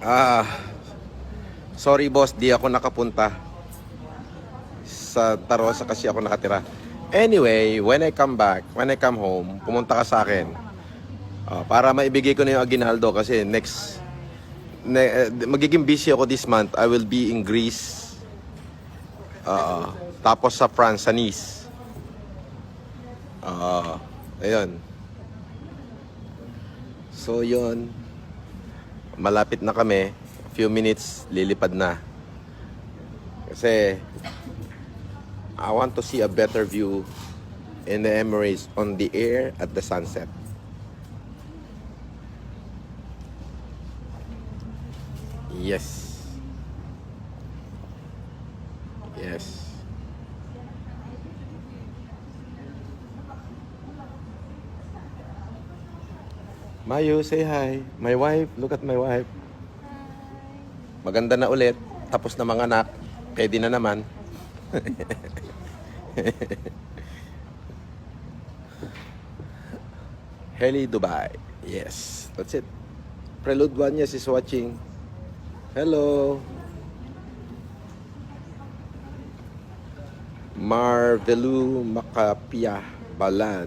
Ah, sorry boss, di ako nakapunta sa Tarosa kasi ako nakatira. Anyway, when I come home, pumunta ka sa akin. Para maibigay ko na yung aginaldo kasi magiging busy ako this month. I will be in Greece. Tapos sa France, sa Nice. Ayun. So, yun. Malapit na kami. A few minutes, lilipad na. Kasi, I want to see a better view in the Emirates on the air at the sunset. Yes. Yes. Mayu, say hi. My wife, look at my wife. Maganda na ulit. Tapos na mga anak. Pwede na naman. Heli Dubai. Yes, that's it. Prelude Vanyas is watching. Hello. Marvelu Makapia Balad.